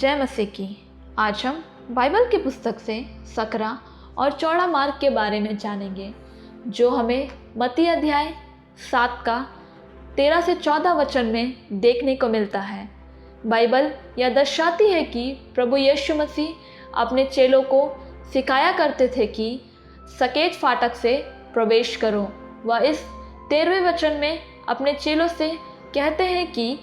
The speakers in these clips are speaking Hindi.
जय मसीह की। आज हम बाइबल की पुस्तक से सकरा और चौड़ा मार्ग के बारे में जानेंगे, जो हमें मत्ती अध्याय 7 का 13 से 14 वचन में देखने को मिलता है। बाइबल यह दर्शाती है कि प्रभु यीशु मसीह अपने चेलों को सिखाया करते थे कि सकेत फाटक से प्रवेश करो। वह इस 13वें वचन में अपने चेलों से कहते हैं कि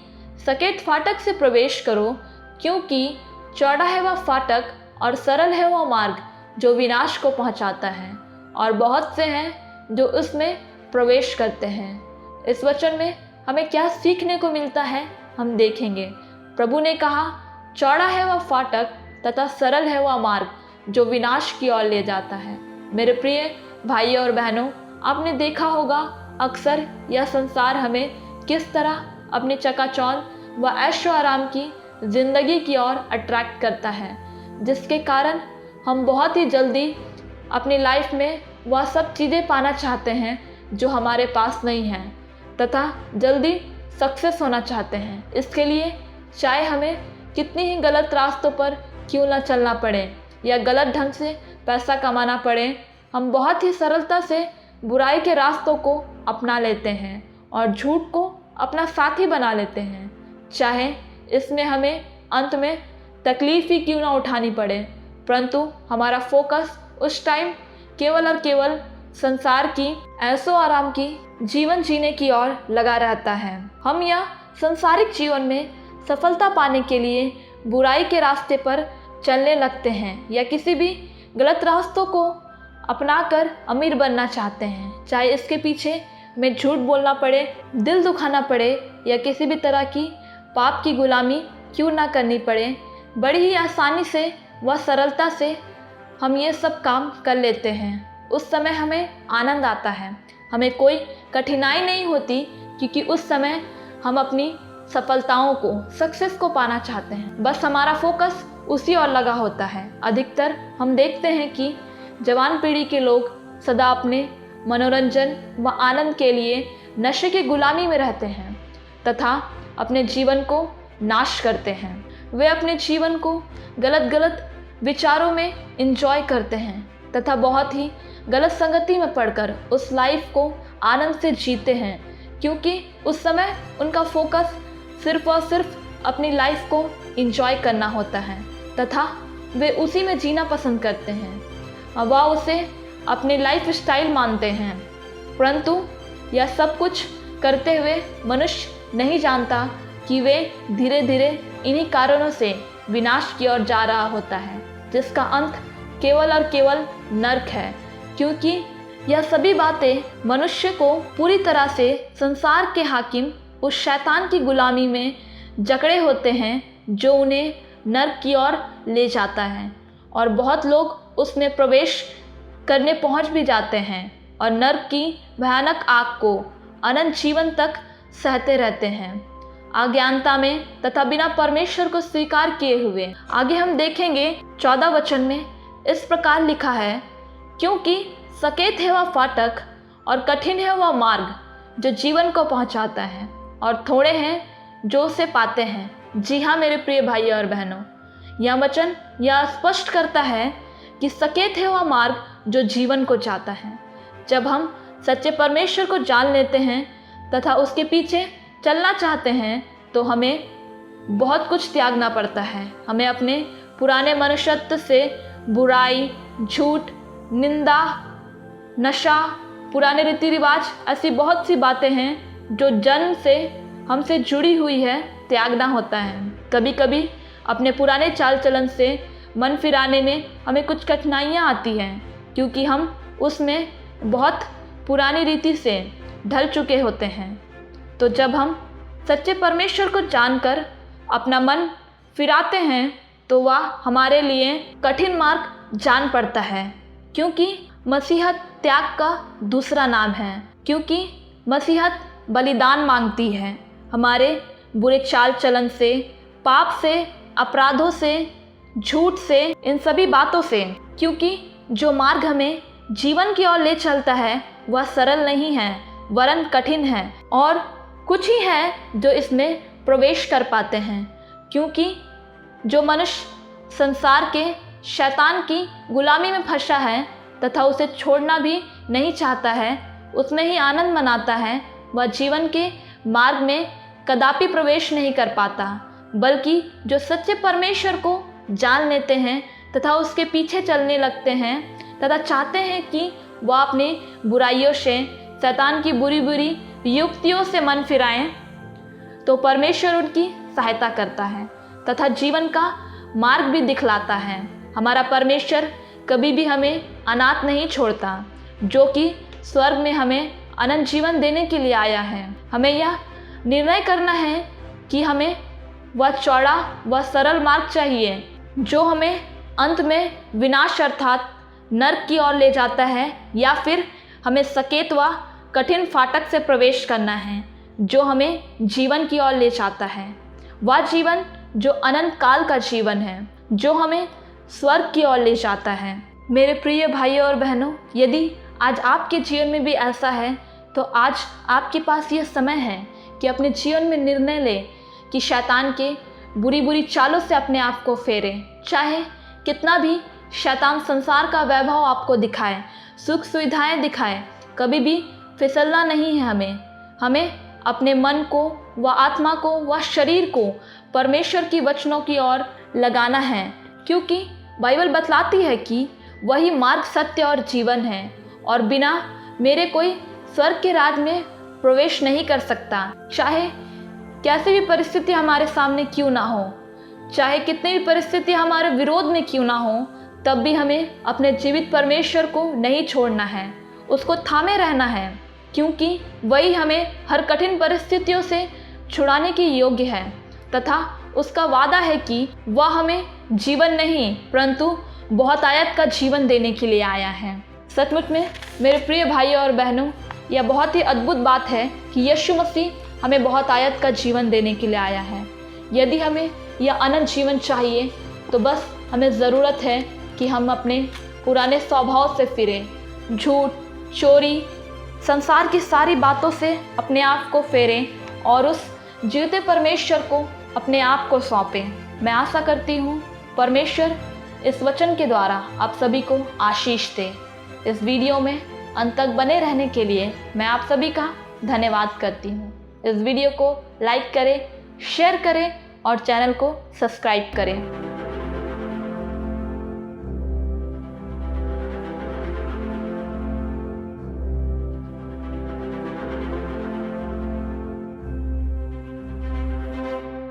सकेत फाटक से प्रवेश करो, क्योंकि चौड़ा है वह फाटक और सरल है वह मार्ग जो विनाश को पहुंचाता है, और बहुत से हैं जो उसमें प्रवेश करते हैं। इस वचन में हमें क्या सीखने को मिलता है, हम देखेंगे। प्रभु ने कहा, चौड़ा है वह फाटक तथा सरल है वह मार्ग जो विनाश की ओर ले जाता है। मेरे प्रिय भाई और बहनों, आपने देखा होगा अक्सर यह संसार हमें किस तरह अपनी चकाचौंध व ऐशो आराम की ज़िंदगी की ओर अट्रैक्ट करता है, जिसके कारण हम बहुत ही जल्दी अपनी लाइफ में वह सब चीज़ें पाना चाहते हैं जो हमारे पास नहीं हैं, तथा जल्दी सक्सेस होना चाहते हैं। इसके लिए चाहे हमें कितनी ही गलत रास्तों पर क्यों ना चलना पड़े या गलत ढंग से पैसा कमाना पड़े, हम बहुत ही सरलता से बुराई के रास्तों को अपना लेते हैं और झूठ को अपना साथी बना लेते हैं, चाहे इसमें हमें अंत में तकलीफ़ ही क्यों ना उठानी पड़े। परंतु हमारा फोकस उस टाइम केवल और केवल संसार की ऐशो आराम की जीवन जीने की ओर लगा रहता है। हम यह संसारिक जीवन में सफलता पाने के लिए बुराई के रास्ते पर चलने लगते हैं या किसी भी गलत रास्तों को अपनाकर अमीर बनना चाहते हैं, चाहे इसके पीछे में झूठ बोलना पड़े, दिल दुखाना पड़े या किसी भी तरह की पाप की गुलामी क्यों ना करनी पड़े। बड़ी ही आसानी से व सरलता से हम ये सब काम कर लेते हैं। उस समय हमें आनंद आता है, हमें कोई कठिनाई नहीं होती, क्योंकि उस समय हम अपनी सफलताओं को, सक्सेस को पाना चाहते हैं। बस हमारा फोकस उसी ओर लगा होता है। अधिकतर हम देखते हैं कि जवान पीढ़ी के लोग सदा अपने मनोरंजन व आनंद के लिए नशे की गुलामी में रहते हैं तथा अपने जीवन को नाश करते हैं। वे अपने जीवन को गलत विचारों में एंजॉय करते हैं तथा बहुत ही गलत संगति में पड़कर उस लाइफ को आनंद से जीते हैं, क्योंकि उस समय उनका फोकस सिर्फ और सिर्फ अपनी लाइफ को एंजॉय करना होता है तथा वे उसी में जीना पसंद करते हैं। वह उसे अपनी लाइफ स्टाइल मानते हैं, परंतु यह सब कुछ करते हुए मनुष्य नहीं जानता कि वे धीरे धीरे इन्हीं कारणों से विनाश की ओर जा रहा होता है, जिसका अंत केवल और केवल नरक है। क्योंकि यह सभी बातें मनुष्य को पूरी तरह से संसार के हाकिम उस शैतान की गुलामी में जकड़े होते हैं, जो उन्हें नरक की ओर ले जाता है, और बहुत लोग उसमें प्रवेश करने पहुंच भी जाते हैं और नरक की भयानक आग को अनंत जीवन तक सहते रहते हैं, अज्ञानता में तथा बिना परमेश्वर को स्वीकार किए हुए। आगे हम देखेंगे 14 वचन में इस प्रकार लिखा है, क्योंकि सकेत है वह फाटक और कठिन है वह मार्ग जो जीवन को पहुंचाता है, और थोड़े हैं जो उसे पाते हैं। जी हाँ मेरे प्रिय भाई और बहनों, यह वचन यह स्पष्ट करता है कि सकेत है वह मार्ग जो जीवन को चाहता है। जब हम सच्चे परमेश्वर को जान लेते हैं तथा उसके पीछे चलना चाहते हैं, तो हमें बहुत कुछ त्यागना पड़ता है। हमें अपने पुराने मनुष्यत्व से बुराई, झूठ, निंदा, नशा, पुराने रीति रिवाज, ऐसी बहुत सी बातें हैं जो जन्म से हमसे जुड़ी हुई है, त्यागना होता है। कभी कभी अपने पुराने चाल चलन से मन फिराने में हमें कुछ कठिनाइयाँ आती हैं, क्योंकि हम उसमें बहुत पुरानी रीति से ढल चुके होते हैं। तो जब हम सच्चे परमेश्वर को जानकर अपना मन फिराते हैं, तो वह हमारे लिए कठिन मार्ग जान पड़ता है, क्योंकि मसीहत त्याग का दूसरा नाम है। क्योंकि मसीहत बलिदान मांगती है हमारे बुरे चाल चलन से, पाप से, अपराधों से, झूठ से, इन सभी बातों से। क्योंकि जो मार्ग हमें जीवन की ओर ले चलता है वह सरल नहीं है, वरन कठिन है, और कुछ ही है जो इसमें प्रवेश कर पाते हैं। क्योंकि जो मनुष्य संसार के शैतान की गुलामी में फंसा है तथा उसे छोड़ना भी नहीं चाहता है, उसमें ही आनंद मनाता है, वह जीवन के मार्ग में कदापि प्रवेश नहीं कर पाता। बल्कि जो सच्चे परमेश्वर को जान लेते हैं तथा उसके पीछे चलने लगते हैं तथा चाहते हैं कि वह अपने बुराइयों से, शैतान की बुरी बुरी युक्तियों से मन फिराएं, तो परमेश्वर उनकी सहायता करता है तथा जीवन का मार्ग भी दिखलाता है। हमारा परमेश्वर कभी भी हमें अनाथ नहीं छोड़ता, जो कि स्वर्ग में हमें अनंत जीवन देने के लिए आया है। हमें यह निर्णय करना है कि हमें वह चौड़ा व सरल मार्ग चाहिए जो हमें अंत में विनाश अर्थात नरक की ओर ले जाता है, या फिर हमें सकेत व कठिन फाटक से प्रवेश करना है जो हमें जीवन की ओर ले जाता है। वह जीवन जो अनंत काल का जीवन है, जो हमें स्वर्ग की ओर ले जाता है। मेरे प्रिय भाइयों और बहनों, यदि आज आपके जीवन में भी ऐसा है तो आज आपके पास यह समय है कि अपने जीवन में निर्णय लें कि शैतान के बुरी बुरी चालों से अपने आप को फेरें। चाहे कितना भी शैतान संसार का वैभव आपको दिखाए, सुख सुविधाएं दिखाए, कभी भी फिसलना नहीं है। हमें अपने मन को व आत्मा को व शरीर को परमेश्वर की वचनों की ओर लगाना है, क्योंकि बाइबल बतलाती है कि वही मार्ग, सत्य और जीवन है, और बिना मेरे कोई स्वर्ग के राज में प्रवेश नहीं कर सकता। चाहे कैसी भी परिस्थिति हमारे सामने क्यों ना हो, चाहे कितनी भी परिस्थिति हमारे विरोध में क्यों ना हो, तब भी हमें अपने जीवित परमेश्वर को नहीं छोड़ना है, उसको थामे रहना है, क्योंकि वही हमें हर कठिन परिस्थितियों से छुड़ाने के योग्य है तथा उसका वादा है कि वह हमें जीवन नहीं परंतु बहुत आयत का जीवन देने के लिए आया है। सचमुच में मेरे प्रिय भाइयों और बहनों, यह बहुत ही अद्भुत बात है कि यीशु मसीह हमें बहुत आयत का जीवन देने के लिए आया है। यदि हमें यह अनंत जीवन चाहिए तो बस हमें ज़रूरत है कि हम अपने पुराने स्वभाव से फिरें, झूठ, चोरी, संसार की सारी बातों से अपने आप को फेरें और उस जीवते परमेश्वर को अपने आप को सौंपें। मैं आशा करती हूँ परमेश्वर इस वचन के द्वारा आप सभी को आशीष दे। इस वीडियो में अंत तक बने रहने के लिए मैं आप सभी का धन्यवाद करती हूँ। इस वीडियो को लाइक करें, शेयर करें और चैनल को सब्सक्राइब करें।